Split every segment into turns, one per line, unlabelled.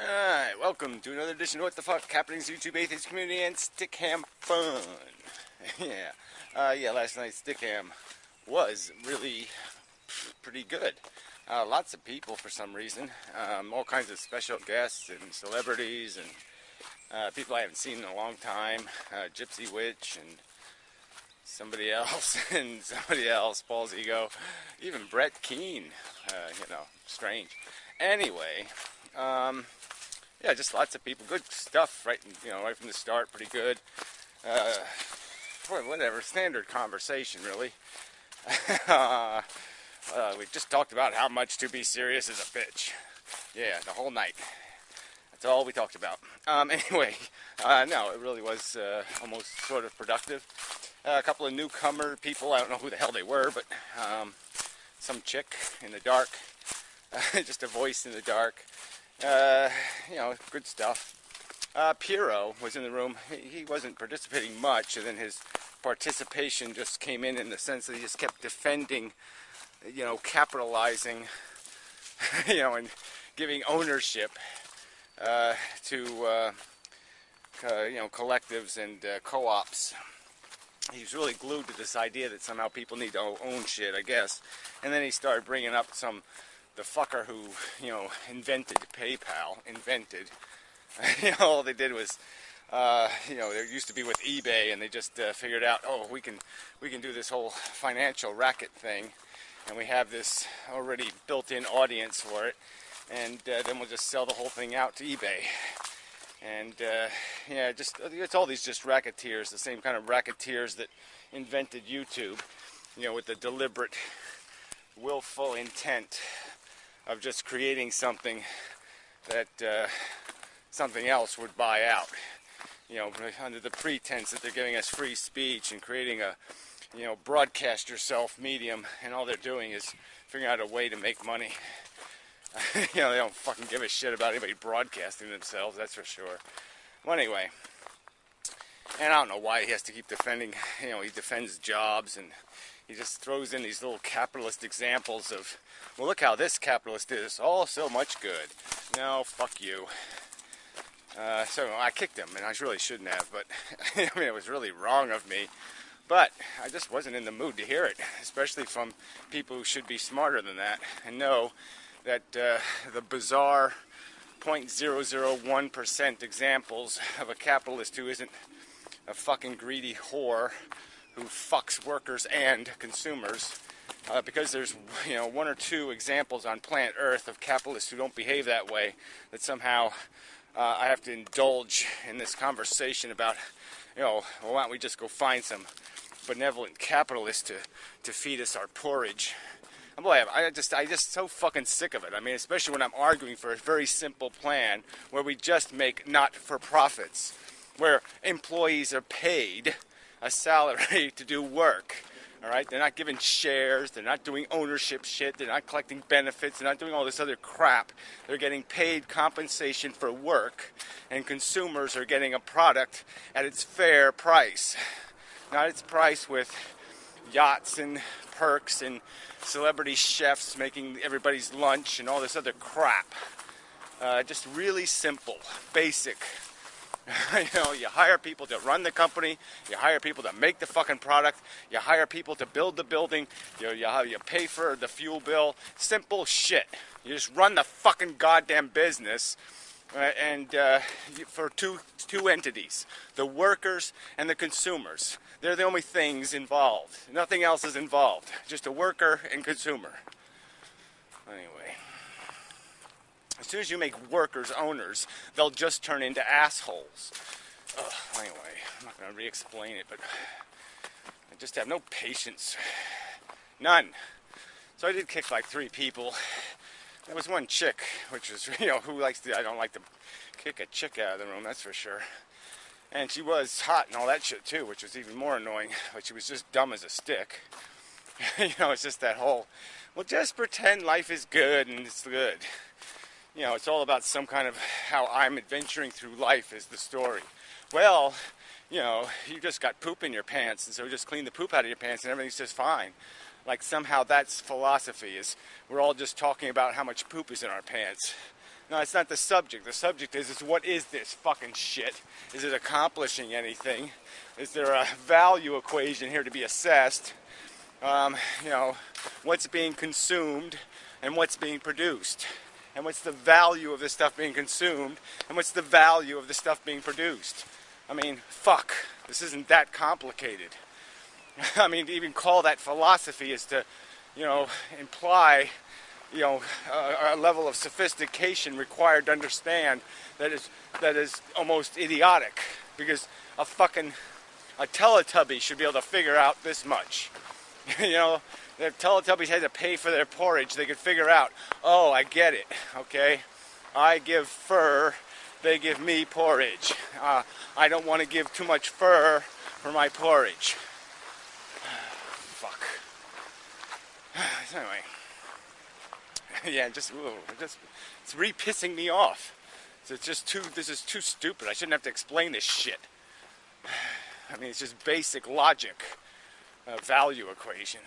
Alright, welcome to another edition of What the Fuck Happening's YouTube Atheist Community and Stickham Fun. Yeah, last night's Stickham was really pretty good. Lots of people for some reason. All kinds of special guests and celebrities and people I haven't seen in a long time. Gypsy Witch and somebody else and somebody else, Paul's Ego. Even Brett Keane, strange. Anyway, yeah, just lots of people. Good stuff, right from the start. Pretty good. Whatever, standard conversation, really. We just talked about how much to be serious is a bitch. Yeah, the whole night. That's all we talked about. Anyway, no, it really was almost sort of productive. A couple of newcomer people, I don't know who the hell they were, but some chick in the dark. Just a voice in the dark. Good stuff. Piero was in the room. He wasn't participating much, and then his participation just came in the sense that he just kept defending, capitalizing, and giving ownership to, collectives and co-ops. He was really glued to this idea that somehow people need to own shit, I guess. And then he started bringing up the fucker who, invented PayPal, all they did was, there used to be with eBay, and they just figured out, we can do this whole financial racket thing, and we have this already built-in audience for it, and then we'll just sell the whole thing out to eBay. And, it's all these just racketeers, the same kind of racketeers that invented YouTube, with the deliberate, willful intent of just creating something that something else would buy out, under the pretense that they're giving us free speech and creating a, broadcast yourself medium, and all they're doing is figuring out a way to make money. They don't fucking give a shit about anybody broadcasting themselves, that's for sure. Well, anyway, and I don't know why he has to keep defending, he defends jobs, and he just throws in these little capitalist examples of, well, look how this capitalist is, all so much good. No, fuck you. So I kicked him, and I really shouldn't have, but it was really wrong of me. But I just wasn't in the mood to hear it, especially from people who should be smarter than that and know that the bizarre 0.001% examples of a capitalist who isn't a fucking greedy whore who fucks workers and consumers, because there's one or two examples on planet Earth of capitalists who don't behave that way, that somehow I have to indulge in this conversation about, well, why don't we just go find some benevolent capitalists to feed us our porridge. Boy, I just so fucking sick of it. I mean, especially when I'm arguing for a very simple plan where we just make not-for-profits, where employees are paid a salary to do work. All right, they're not given shares, they're not doing ownership shit, they're not collecting benefits, they're not doing all this other crap. They're getting paid compensation for work, and consumers are getting a product at its fair price. Not its price with yachts and perks and celebrity chefs making everybody's lunch and all this other crap. Just really simple, basic. You hire people to run the company, you hire people to make the fucking product, you hire people to build the building, you pay for the fuel bill. Simple shit. You just run the fucking goddamn business, and for two entities, the workers and the consumers. They're the only things involved. Nothing else is involved. Just a worker and consumer. Anyway. As soon as you make workers owners, they'll just turn into assholes. Anyway, I'm not going to re-explain it, but I just have no patience. None. So I did kick like 3 people. There was one chick, which was, who likes to, I don't like to kick a chick out of the room, that's for sure. And she was hot and all that shit too, which was even more annoying, but she was just dumb as a stick. It's just that whole, well, just pretend life is good and it's good. It's all about some kind of how I'm adventuring through life is the story. Well, you just got poop in your pants, and so just clean the poop out of your pants and everything's just fine. Like somehow that's philosophy, is we're all just talking about how much poop is in our pants. No, it's not the subject. The subject is what is this fucking shit? Is it accomplishing anything? Is there a value equation here to be assessed? You know, what's being consumed and what's being produced? And what's the value of the stuff being consumed? And what's the value of the stuff being produced? I mean, fuck. This isn't that complicated. I mean, to even call that philosophy is to, you know, imply, you know, a level of sophistication required to understand that is almost idiotic. Because a Teletubby should be able to figure out this much. You know, if Teletubbies had to pay for their porridge, they could figure out, oh, I get it, okay? I give fur, they give me porridge. I don't want to give too much fur for my porridge. Fuck. Anyway. Yeah, it's re-pissing me off. So this is too stupid. I shouldn't have to explain this shit. I mean, it's just basic logic. Value equation.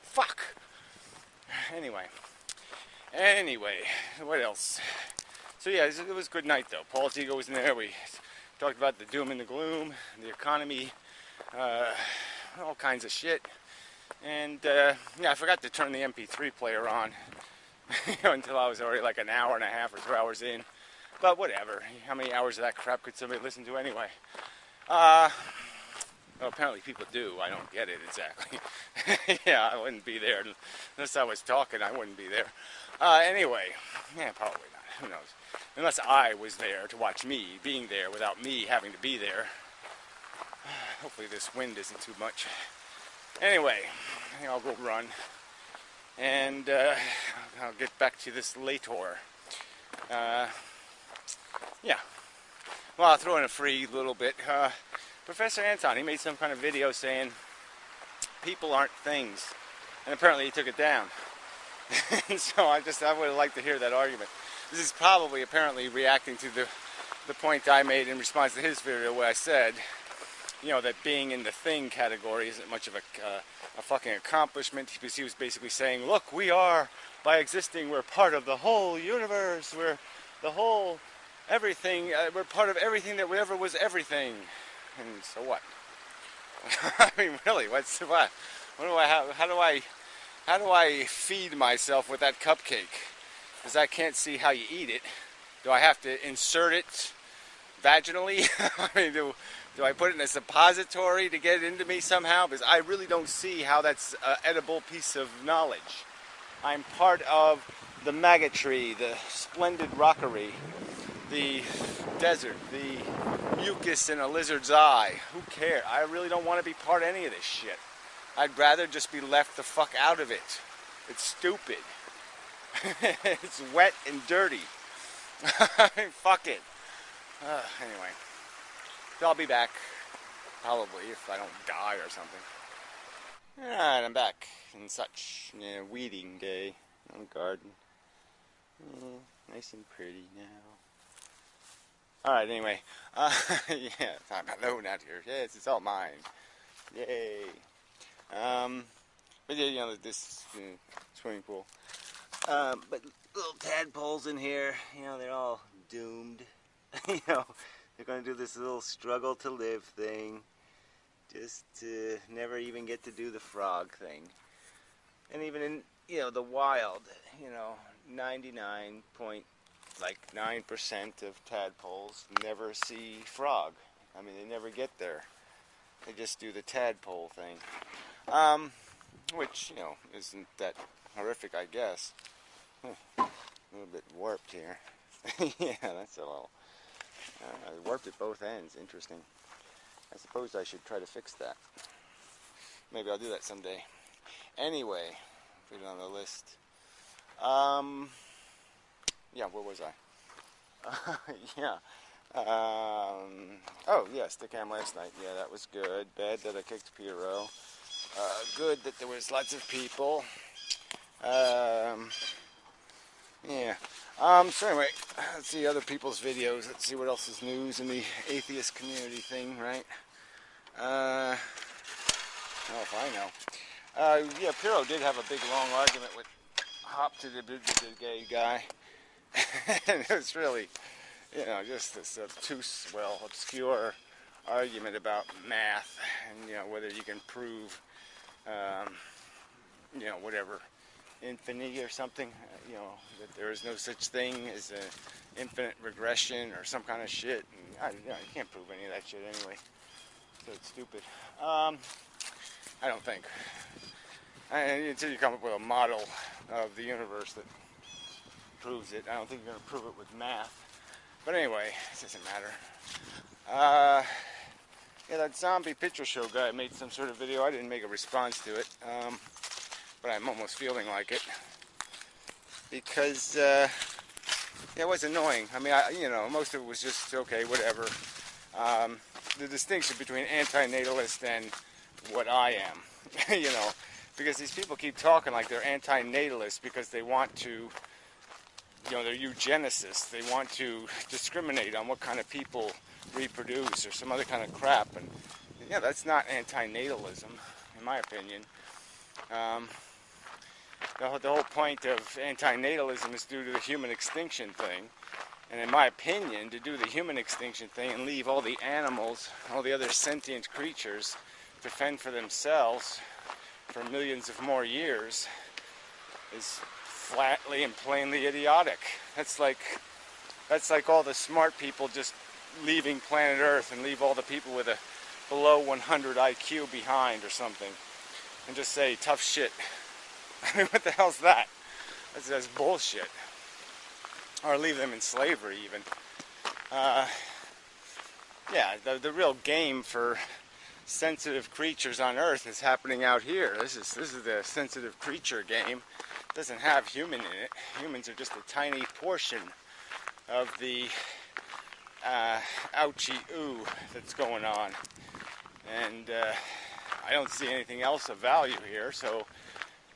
Fuck. Anyway, what else? So yeah, it was a good night though. Paul Tigo was in there. We talked about the doom and the gloom, the economy, all kinds of shit. And yeah, I forgot to turn the MP3 player on until I was already like an hour and a half or 2 hours in. But whatever. How many hours of that crap could somebody listen to anyway? Well, apparently people do. I don't get it exactly. Yeah, I wouldn't be there unless I was talking. I wouldn't be there. Anyway, yeah, probably not. Who knows? Unless I was there to watch me being there without me having to be there. Hopefully this wind isn't too much. Anyway, I think I'll go run. And I'll get back to this later. Yeah. Well, I'll throw in a free little bit. Professor Anton, he made some kind of video saying people aren't things, and apparently he took it down. And so I would have liked to hear that argument. This is probably apparently reacting to the point I made in response to his video where I said, you know, that being in the thing category isn't much of a fucking accomplishment, because he was basically saying, look, we are, by existing, we're part of the whole universe, we're the whole everything, we're part of everything that ever was everything. And so what? I mean, really, what? What do I have? How do I feed myself with that cupcake? Because I can't see how you eat it. Do I have to insert it vaginally? I mean, do I put it in a suppository to get it into me somehow? Because I really don't see how that's an edible piece of knowledge. I'm part of the maggot tree, the splendid rockery, the desert, the mucus in a lizard's eye. Who cares? I really don't want to be part of any of this shit. I'd rather just be left the fuck out of it. It's stupid. It's wet and dirty. Fuck it. Anyway. So I'll be back. Probably, if I don't die or something. Alright, I'm back. And such. Yeah, weeding day on the garden. Nice and pretty now. Alright, anyway. Yeah, I'm alone out here. Yes, it's all mine. Yay. But yeah, you know, this swimming pool. But little tadpoles in here, you know, they're all doomed. You know, they're going to do this little struggle to live thing. Just to never even get to do the frog thing. And even in, you know, the wild, you know, 99.9% of tadpoles never see frog. I mean, they never get there. They just do the tadpole thing. Which, you know, isn't that horrific, I guess. A little bit warped here. Yeah, that's a little... I warped at both ends. Interesting. I suppose I should try to fix that. Maybe I'll do that someday. Anyway, put it on the list. Yeah, where was I? Yeah. Oh, yeah, Stickam last night. Yeah, that was good. Bad that I kicked Piero. Good that there was lots of people. Yeah. So anyway, let's see other people's videos. Let's see what else is news in the atheist community thing, right? Oh, if I know. Yeah, Piero did have a big, long argument with hop to the gay guy. And it was really, just this obtuse, obscure argument about math and, whether you can prove, whatever, infinity or something, that there is no such thing as an infinite regression or some kind of shit. And you can't prove any of that shit anyway. So it's stupid. I don't think. Until you come up with a model of the universe that proves it, I don't think you're going to prove it with math. But anyway, it doesn't matter. That zombie picture show guy made some sort of video. I didn't make a response to it, but I'm almost feeling like it because it was annoying. I mean, most of it was just okay, whatever. The distinction between anti-natalist and what I am, because these people keep talking like they're anti-natalist because they want to, they're eugenicists. They want to discriminate on what kind of people reproduce or some other kind of crap. And that's not anti-natalism, in my opinion. The whole point of anti-natalism is due to the human extinction thing. And in my opinion, to do the human extinction thing and leave all the animals, all the other sentient creatures to fend for themselves for millions of more years is flatly and plainly idiotic. That's like all the smart people just leaving planet Earth and leave all the people with a below 100 IQ behind or something and just say tough shit. I mean, what the hell's that? That's bullshit. Or leave them in slavery even. The real game for sensitive creatures on Earth is happening out here. This is the sensitive creature game. It doesn't have human in it. Humans are just a tiny portion of the ouchie ooh that's going on. And I don't see anything else of value here, so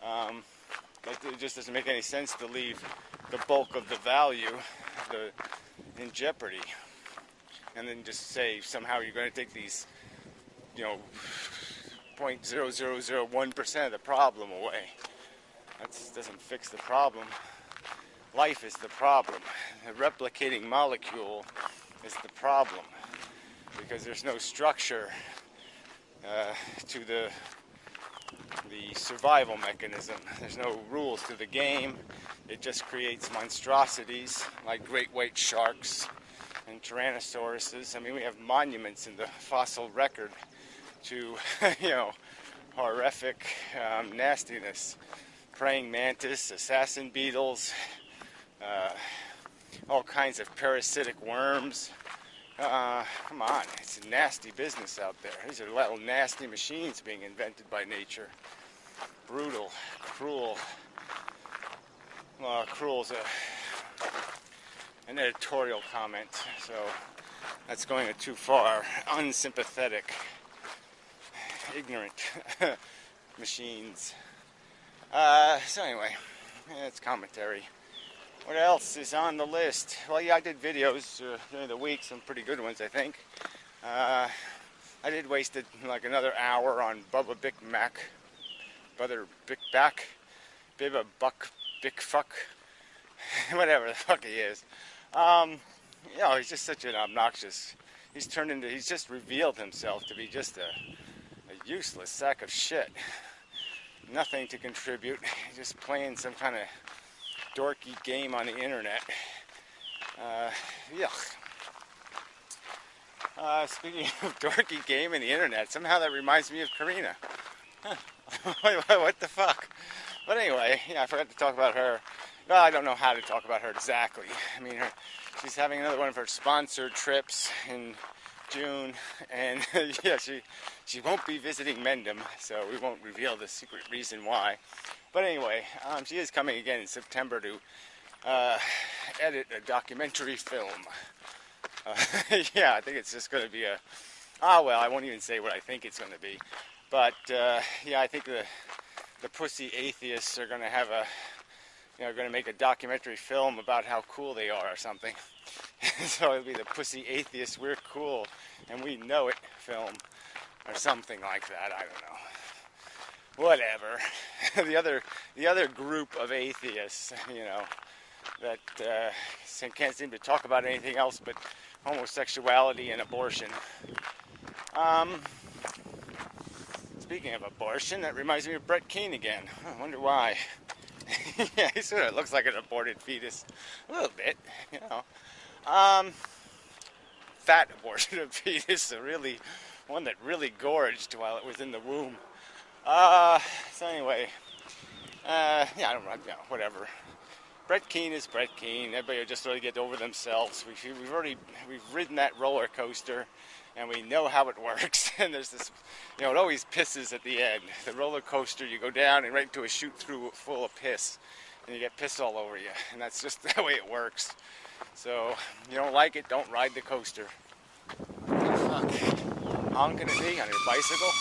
it just doesn't make any sense to leave the bulk of the value in jeopardy. And then just say somehow you're going to take these, 0.0001% of the problem away. That doesn't fix the problem. Life is the problem. The replicating molecule is the problem. Because there's no structure to the survival mechanism. There's no rules to the game. It just creates monstrosities like great white sharks and tyrannosauruses. I mean, we have monuments in the fossil record to, horrific nastiness. Praying mantis, assassin beetles, all kinds of parasitic worms. Come on, it's a nasty business out there. These are little nasty machines being invented by nature. Brutal, cruel. Well, cruel's an editorial comment, so that's going too far. Unsympathetic, ignorant machines. So anyway, that's commentary. What else is on the list? Well, yeah, I did videos during the week, some pretty good ones, I think. I did waste like another hour on Bubba Big Mac, Brother Big Back, Bibba Buck, Big Fuck, whatever the fuck he is. He's just such an obnoxious. He's just revealed himself to be just a useless sack of shit. Nothing to contribute. Just playing some kind of dorky game on the internet. Yuck. Speaking of dorky game and the internet, somehow that reminds me of Karina. What the fuck? But anyway, I forgot to talk about her. Well, I don't know how to talk about her exactly. I mean, she's having another one of her sponsored trips in June, and she won't be visiting Inmendham, so we won't reveal the secret reason why. But anyway, she is coming again in September to edit a documentary film. I think it's just going to be I won't even say what I think it's going to be. But, I think the pussy atheists are going to have going to make a documentary film about how cool they are or something. So it'll be the Pussy Atheists, We're Cool, and We Know It film, or something like that, I don't know. whatever. The other group of atheists, that can't seem to talk about anything else but homosexuality and abortion. Speaking of abortion, that reminds me of Brett Keane again. I wonder why. Yeah, he sort of looks like an aborted fetus. A little bit, Fat aborted fetus, one that really gorged while it was in the womb. So anyway, I don't know, whatever. Brett Keane is Brett Keane. Everybody will just sort of get over themselves. We've ridden that roller coaster, and we know how it works. And there's this, it always pisses at the end. The roller coaster, you go down and right into a chute through full of piss, and you get piss all over you. And that's just the way it works. So, you don't like it, don't ride the coaster. What the fuck? Honking at me on your bicycle?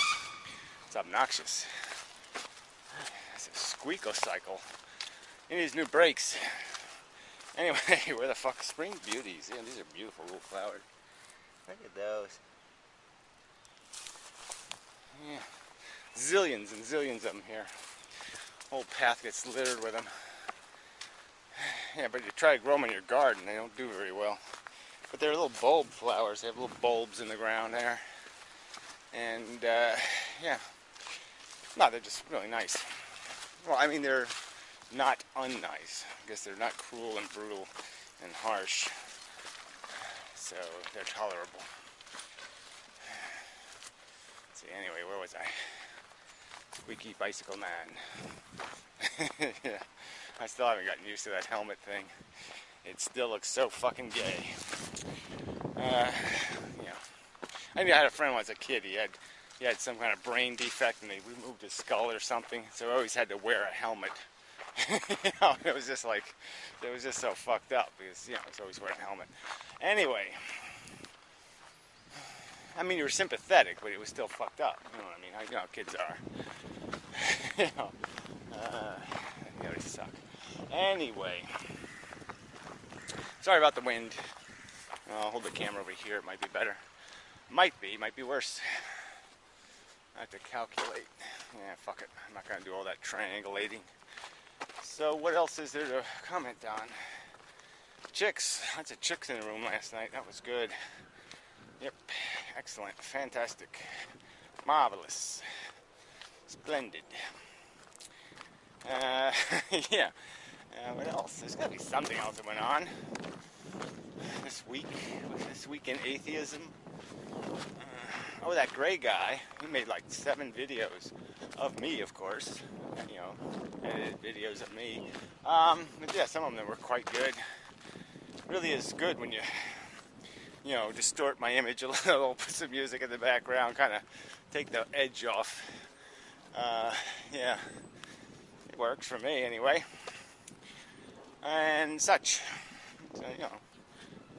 It's obnoxious. It's a squeak-o-cycle. He needs new brakes. Anyway, where the fuck? Spring beauties. Yeah, these are beautiful little flowers. Look at those. Yeah. Zillions and zillions of them here. Whole path gets littered with them. Yeah, but you try to grow them in your garden, they don't do very well. But they're little bulb flowers. They have little bulbs in the ground there. And, yeah. No, they're just really nice. Well, I mean, they're not unnice. I guess they're not cruel and brutal and harsh. So, they're tolerable. Let's see, anyway, where was I? Squeaky bicycle man. Yeah. I still haven't gotten used to that helmet thing. It still looks so fucking gay. I mean, I had a friend when I was a kid. He had some kind of brain defect, and they removed his skull or something. So I always had to wear a helmet. It was just so fucked up because I was always wearing a helmet. Anyway, I mean, you were sympathetic, but it was still fucked up. You know what I mean? You know how kids are. They suck. Anyway, sorry about the wind. I'll hold the camera over here. It might be better. Might be worse. I have to calculate. Yeah, fuck it. I'm not going to do all that triangulating. So what else is there to comment on? Chicks. Lots of chicks in the room last night. That was good. Yep. Excellent. Fantastic. Marvelous. Splendid. Yeah. What else? There's got to be something else that went on this week. This week in atheism. That gray guy. He made like 7 videos of me, of course. Edited videos of me. But yeah, some of them were quite good. Really is good when you distort my image a little, put some music in the background, kind of take the edge off. Yeah. It works for me anyway. And such. So,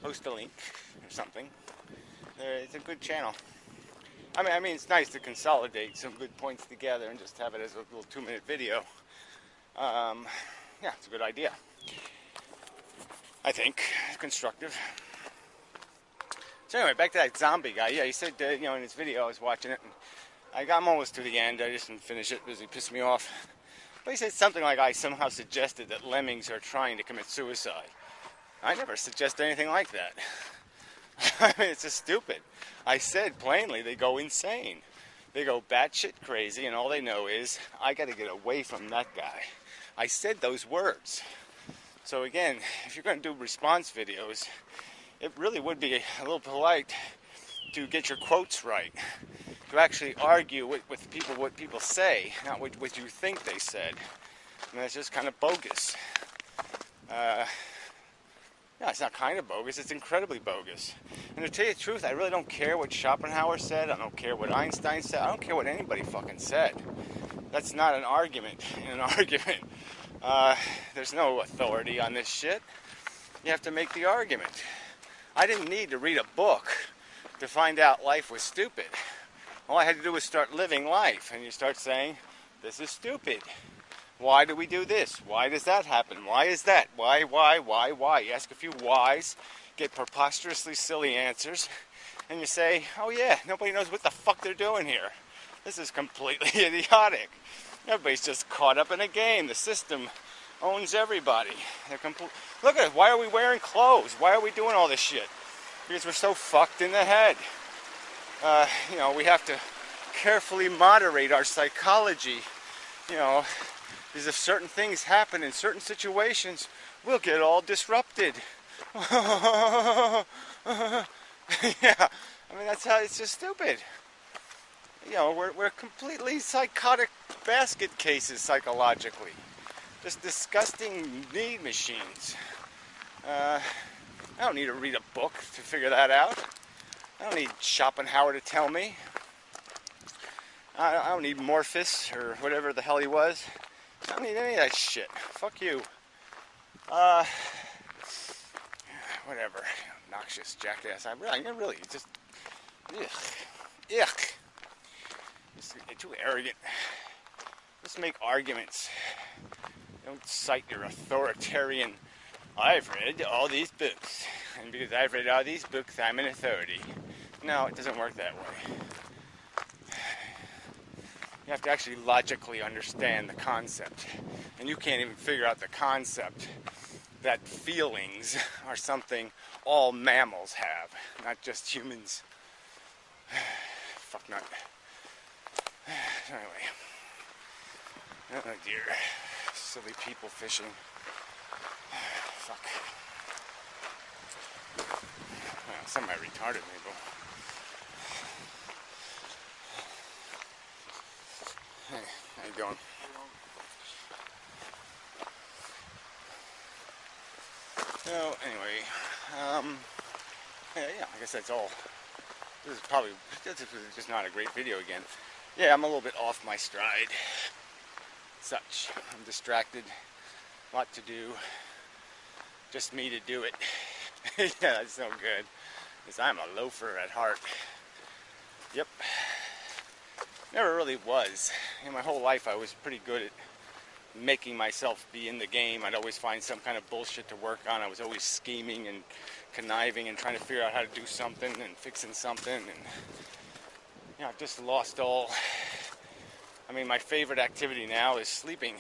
post a link or something. It's a good channel. I mean, it's nice to consolidate some good points together and just have it as a little 2-minute video. Yeah, it's a good idea. I think. It's constructive. So anyway, back to that zombie guy. Yeah, he said, in his video, I was watching it, and I got almost to the end. I just didn't finish it because he pissed me off. But he said something like I somehow suggested that lemmings are trying to commit suicide. I never suggested anything like that. I mean, it's just stupid. I said plainly they go insane. They go batshit crazy, and all they know is, I got to get away from that guy. I said those words. So again, if you're going to do response videos, it really would be a little polite to get your quotes right. To actually argue with people what people say, not what you think they said. I mean, that's just kind of bogus. Yeah, it's not kind of bogus, it's incredibly bogus. And to tell you the truth, I really don't care what Schopenhauer said, I don't care what Einstein said, I don't care what anybody fucking said. That's not an argument in an argument. There's no authority on this shit. You have to make the argument. I didn't need to read a book to find out life was stupid. All I had to do was start living life, and you start saying, this is stupid. Why do we do this? Why does that happen? Why is that? Why? You ask a few whys, get preposterously silly answers, and you say, oh yeah, nobody knows what the fuck they're doing here. This is completely idiotic. Everybody's just caught up in a game. The system owns everybody. Look at it. Why are we wearing clothes? Why are we doing all this shit? Because we're so fucked in the head. You know, we have to carefully moderate our psychology. You know, because if certain things happen in certain situations, we'll get all disrupted. Yeah, I mean, that's how it's just stupid. You know, we're completely psychotic basket cases psychologically. Just disgusting need machines. I don't need to read a book to figure that out. I don't need Schopenhauer to tell me. I don't need Morpheus or whatever the hell he was. I don't need any of that shit. Fuck you. Whatever. Obnoxious jackass. I really just... Ugh. Just too arrogant. Just make arguments. Don't cite your authoritarian... I've read all these books, and because I've read all these books, I'm an authority. No, it doesn't work that way. You have to actually logically understand the concept. And you can't even figure out the concept that feelings are something all mammals have, not just humans. Fuck not. Anyway. Oh dear. Silly people fishing. Fuck. Well, semi-retarded people. Hey, how you doing? So, anyway, yeah, I guess that's all. This is just not a great video again. Yeah, I'm a little bit off my stride. Such. I'm distracted. A lot to do. Just me to do it. Yeah, that's no good. Because I'm a loafer at heart. Yep. Never really was. In my whole life I was pretty good at making myself be in the game. I'd always find some kind of bullshit to work on. I was always scheming and conniving and trying to figure out how to do something and fixing something. And you know, I've just lost all. I mean, my favorite activity now is sleeping.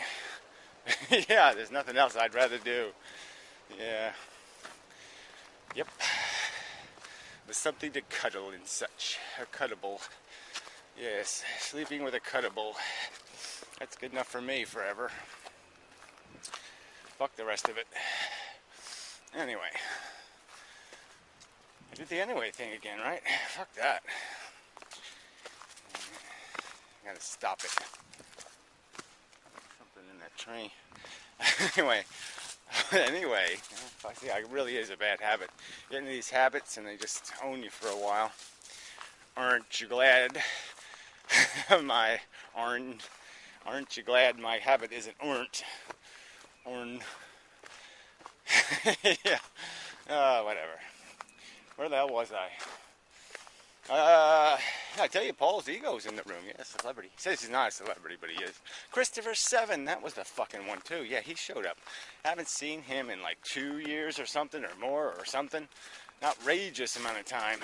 Yeah, there's nothing else I'd rather do. Yeah. Yep. There's something to cuddle and such. A cuddable. Yes, sleeping with a cuddable. That's good enough for me forever. Fuck the rest of it. Anyway. I did the anyway thing again, right? Fuck that. I gotta stop it. Something in that tree. Anyway, fuck yeah, it really is a bad habit. You get into these habits and they just own you for a while. Aren't you glad aren't you glad my habit isn't ornt? Yeah. Whatever. Where the hell was I? I tell you, Paul's Ego's in the room. Yeah, celebrity. He says he's not a celebrity, but he is. Christopher 7, that was the fucking one too. Yeah, he showed up. Haven't seen him in like 2 years or something, or more, or something. An outrageous amount of time.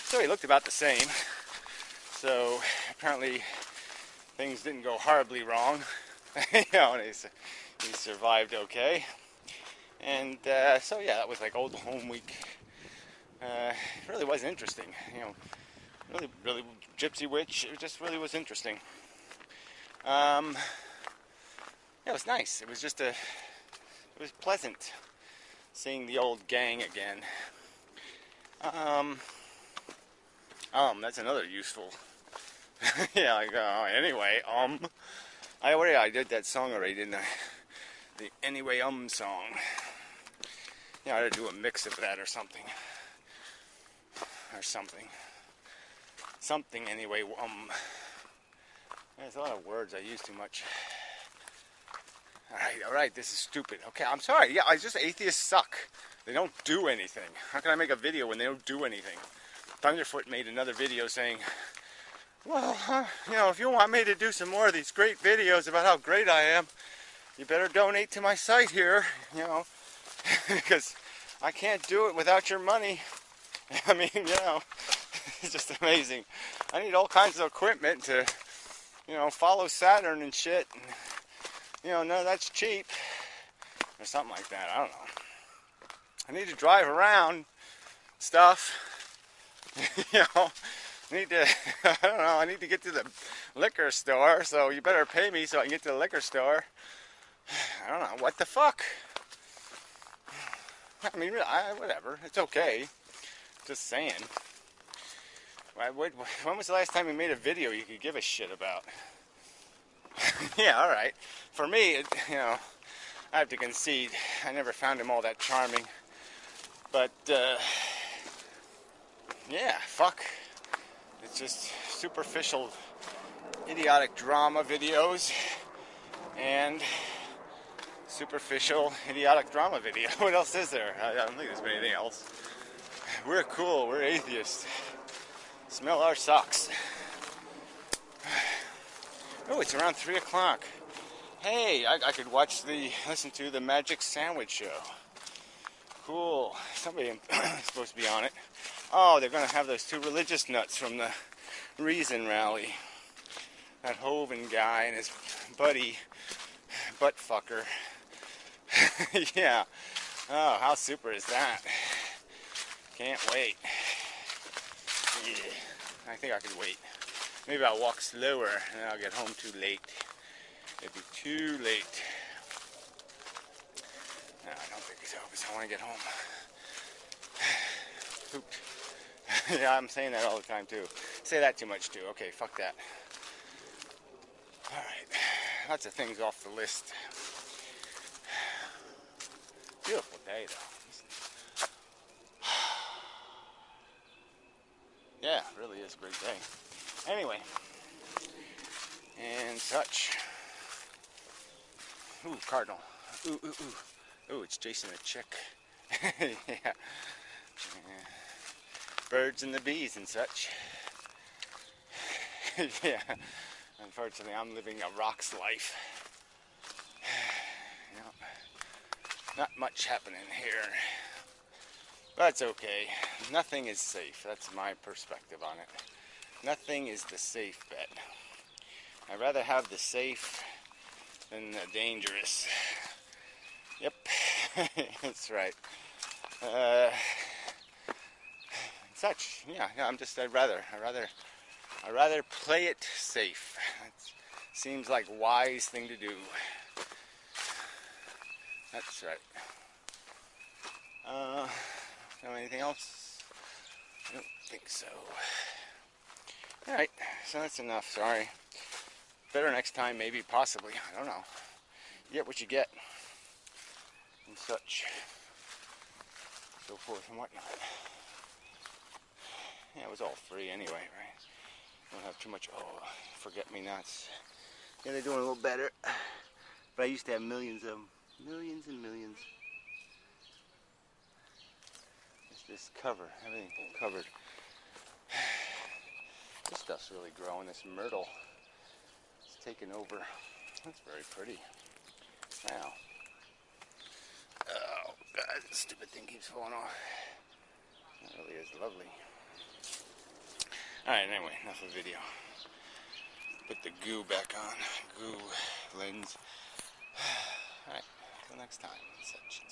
So he looked about the same. So apparently things didn't go horribly wrong. You know, and he survived okay. And so yeah, that was like old home week. It really was interesting, you know, really Gypsy Witch, it just really was interesting. Yeah, it was nice. It was just it was pleasant seeing the old gang again. That's another useful. Yeah, like, anyway, I did that song already, didn't I? The anyway, song. Yeah, I ought to do a mix of that or something. Something anyway, There's a lot of words I use too much. Alright, this is stupid. Okay, I'm sorry. Yeah, atheists suck. They don't do anything. How can I make a video when they don't do anything? Thunderfoot made another video saying, well, you know, if you want me to do some more of these great videos about how great I am, you better donate to my site here, you know, because I can't do it without your money. I mean, you know, It's just amazing. I need all kinds of equipment to, follow Saturn and shit. None of that's cheap. Or something like that. I don't know. I need to drive around stuff. I need to, I don't know, I need to get to the liquor store, so you better pay me so I can get to the liquor store. I don't know, what the fuck? I mean, whatever, it's okay. Just saying. When was the last time you made a video you could give a shit about? Yeah, alright. For me, I have to concede, I never found him all that charming. But, yeah, fuck. It's just superficial, idiotic drama videos and superficial, idiotic drama video. What else is there? I don't think there's anything else. We're cool. We're atheists. Smell our socks. Oh, it's around 3 o'clock. Hey, I could listen to the Magic Sandwich Show. Cool. Somebody is supposed to be on it. Oh, they're going to have those two religious nuts from the Reason rally. That Hovind guy and his buddy, buttfucker. Yeah. Oh, how super is that? Can't wait. Yeah. I think I can wait. Maybe I'll walk slower and then I'll get home too late. It'd be too late. No, I don't think so, because I want to get home. Pooped. Yeah, I'm saying that all the time too. Say that too much too. Okay, fuck that. Alright. Lots of things off the list. Beautiful day though. Yeah, it really is a great day. Anyway. And such. Ooh, cardinal. Ooh, ooh, ooh. Ooh, it's Jason the chick. Yeah. Birds and the bees and such. Yeah. Unfortunately, I'm living a rock's life. Not much happening here. But it's okay. Nothing is safe. That's my perspective on it. Nothing is the safe bet. I'd rather have the safe than the dangerous. Yep. That's right. Such. Yeah, I'd rather play it safe. That seems like a wise thing to do. That's right. Know anything else? I don't think so. Alright, so that's enough, sorry. Better next time, maybe, possibly, I don't know. You get what you get. And such. So forth and whatnot. Yeah, it was all free anyway, right? Don't have too much, forget-me-nots. Yeah, they're doing a little better. But I used to have millions of them. Millions and millions. This cover, everything covered. This stuff's really growing. This myrtle is taking over. That's very pretty. Wow. Oh God, this stupid thing keeps falling off. That really is lovely. Alright, anyway, enough of video. Put the goo back on. Goo lens. Alright, until next time. Such.